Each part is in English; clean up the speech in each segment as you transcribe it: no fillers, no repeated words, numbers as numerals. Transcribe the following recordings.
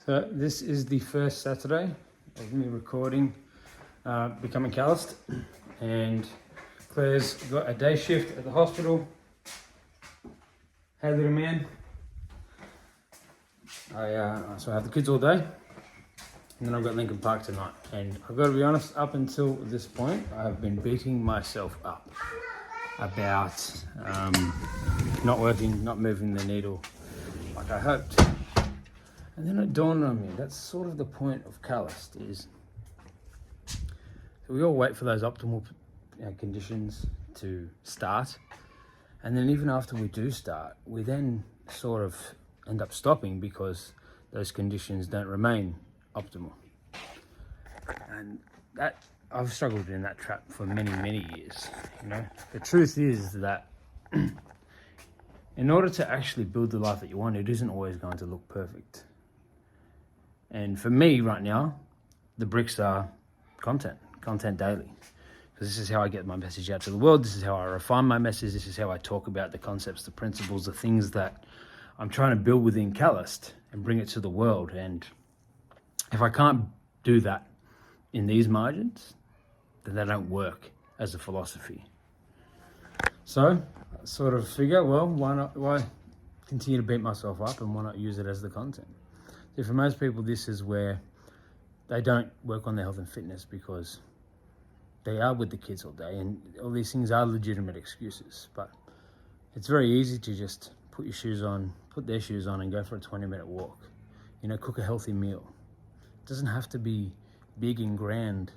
So this is the first Saturday of me recording Becoming Calloused, and Claire's got a day shift at the hospital. Hey little man. So I have the kids all day, and then I've got Lincoln Park tonight. And I've got to be honest, up until this point, I've been beating myself up about not working, not moving the needle like I hoped. And then it dawned on me, that's sort of the point of Calloused, is we all wait for those optimal conditions to start. And then even after we do start, we then sort of end up stopping because those conditions don't remain optimal. And that, I've struggled in that trap for many, many years. You know, the truth is that in order to actually build the life that you want, it isn't always going to look perfect. And for me right now, the bricks are content daily. Because this is how I get my message out to the world. This is how I refine my message. This is how I talk about the concepts, the principles, the things that I'm trying to build within Calloused and bring it to the world. And if I can't do that in these margins, then they don't work as a philosophy. So I sort of figure, well, why continue to beat myself up, and why not use it as the content? See, for most people, this is where they don't work on their health and fitness because they are with the kids all day, and all these things are legitimate excuses. But it's very easy to just put your shoes on, put their shoes on, and go for a 20-minute walk. You know, cook a healthy meal. It doesn't have to be big and grand.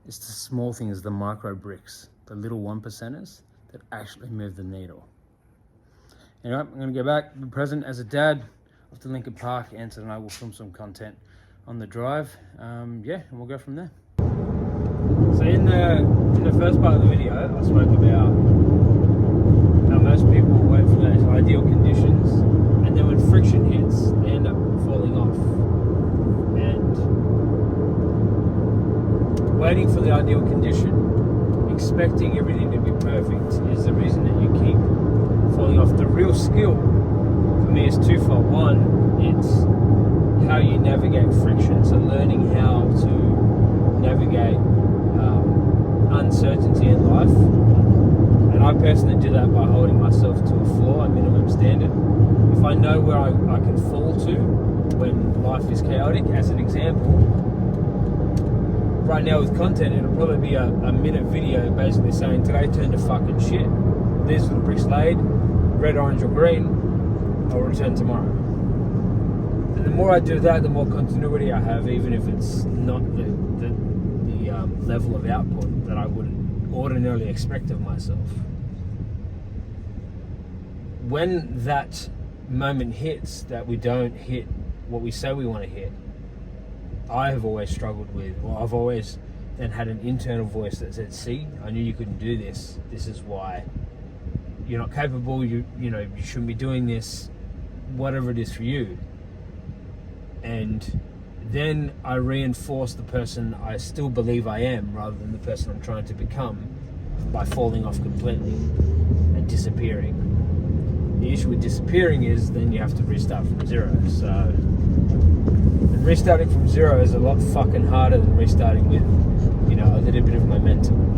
It's the small things, the micro bricks, the little 1%ers that actually move the needle. Anyway, I'm going to go back, be present as a dad off to Lincoln Park, and tonight we'll film some content on the drive. And we'll go from there. So in the first part of the video, I spoke about how most people wait for those ideal conditions, and then when friction hits, they end up falling off. And waiting for the ideal condition, expecting everything to be perfect, is the reason that you keep falling off. The real skill for me is twofold. One, it's how you navigate friction, so learning how to navigate uncertainty in life. And I personally do that by holding myself to a floor, a minimum standard. If I know where I can fall to when life is chaotic, as an example, right now with content, it'll probably be a minute video basically saying, today turned to fucking shit. These are the bricks laid, red, orange or green, I'll return tomorrow. And the more I do that, the more continuity I have, even if it's not the level of output that I would ordinarily expect of myself. When that moment hits that we don't hit what we say we want to hit, I have always struggled with, well, I've always then had an internal voice that said, see, I knew you couldn't do this. This is why you're not capable. You shouldn't be doing this, whatever it is for you. And then I reinforce the person I still believe I am rather than the person I'm trying to become by falling off completely and disappearing. The issue with disappearing is then you have to restart from zero. So and restarting from zero is a lot fucking harder than restarting with, a little bit of momentum.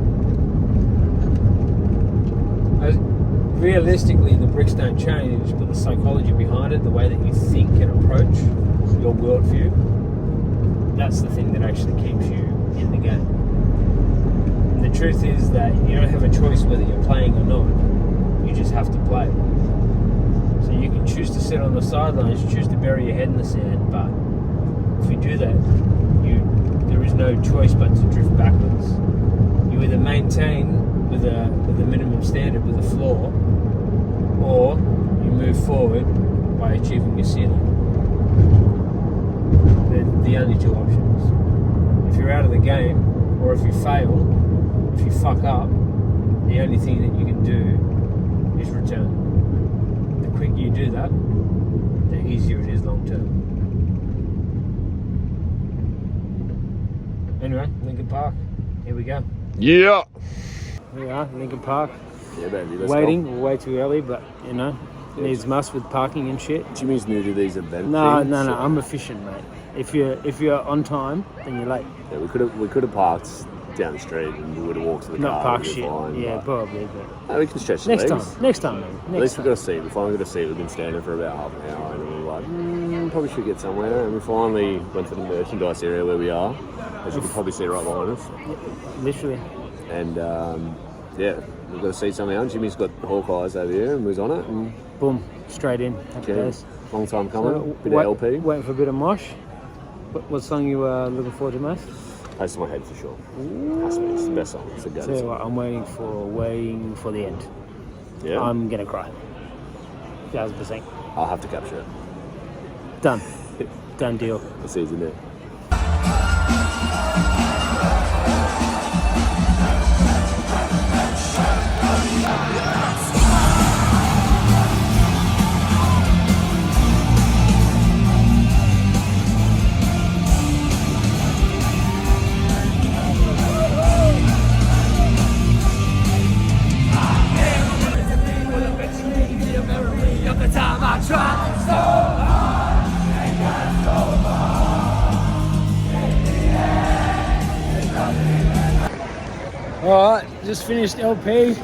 Realistically, the bricks don't change, but the psychology behind it, the way that you think and approach your worldview, that's the thing that actually keeps you in the game. And the truth is that you don't have a choice whether you're playing or not. You just have to play. So you can choose to sit on the sidelines, choose to bury your head in the sand, but if you do that, there is no choice but to drift backwards. You either maintain with a minimum standard, with a floor, or you move forward by achieving your ceiling. They're the only two options. If you're out of the game, or if you fail, if you fuck up, the only thing that you can do is return. The quicker you do that, the easier it is long term. Anyway, Lincoln Park, here we go. Yeah. Here we are, Lincoln Park. Yeah, baby. Let's Waiting, go. we're way too early, but Needs must with parking and shit. Jimmy's new to these event No, things. no. I'm efficient, mate. If you're on time, then you're late. Yeah, we could have parked down the street and we would have walked to the car. Not park shit. Fine, Yeah, probably. But no, we can stretch the next legs. time, maybe. At least Time. we've got a seat. We finally got a seat. We've been standing for about half an hour and we were like, probably should get somewhere. And we finally went to the merchandise area where we are, as you can probably see right behind us. Literally. And yeah, we've got to see something else. Jimmy's got Hawkeyes over here and was on it. And Boom, straight in. Happy days. long time coming. So, bit of LP. Waiting for a bit of mosh. What song you looking forward to most? Close to my head for sure. Has to be. It's the best song. It's a go. Tell you what, I'm waiting for the end. Yeah. I'm gonna cry. 1000%. I'll have to capture it. Done. Done deal. The season there. Alright, just finished LP.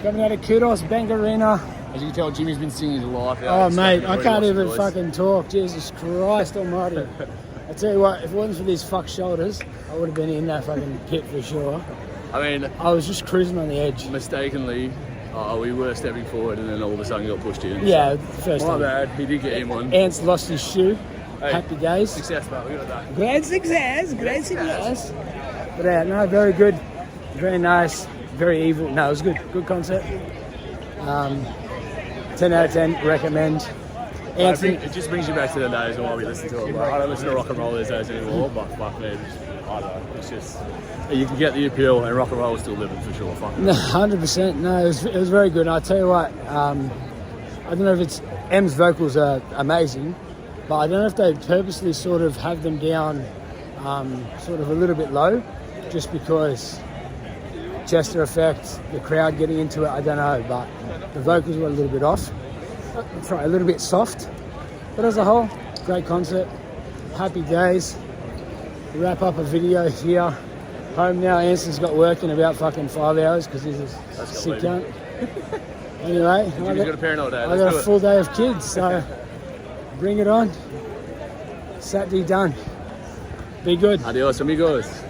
Coming out of Calloused Bank Arena. As you can tell, Jimmy's been singing his life out. Oh mate, I can't even fucking talk. Jesus Christ almighty. I tell you what, if it wasn't for these fuck shoulders, I would have been in that fucking pit for sure. I mean, I was just cruising on the edge. mistakenly, we were stepping forward and then all of a sudden got pushed in. Yeah, first My time. bad, he did get in one. Ants lost his shoe. Hey, Happy days. Success, mate, we got that. Great success, great success. But yeah, no, very good. Very nice. Very evil. No, it was good. Good concept. 10 out of 10, recommend. Anthony, It just brings you back to the days when we listen to it. Like, I don't listen to rock and roll these days anymore, but fuck me, I don't know. It's just, you can get the appeal and rock and roll is still living for sure. Fuck it. no, 100%. No, it was very good. And I'll tell you what, I don't know if it's M's vocals are amazing, but I don't know if they purposely sort of have them down sort of a little bit low, just because Chester effect, the crowd getting into it, I don't know, but the vocals were a little bit off. Sorry, a little bit soft. But as a whole, great concert. Happy days. Wrap up a video here. Home now. Anson's got work in about fucking 5 hours because he's a sick cunt. Anyway, Jimmy's got a parent all day. I got a full day of kids, so bring it on. Saturday done. Be good. Adios, amigos.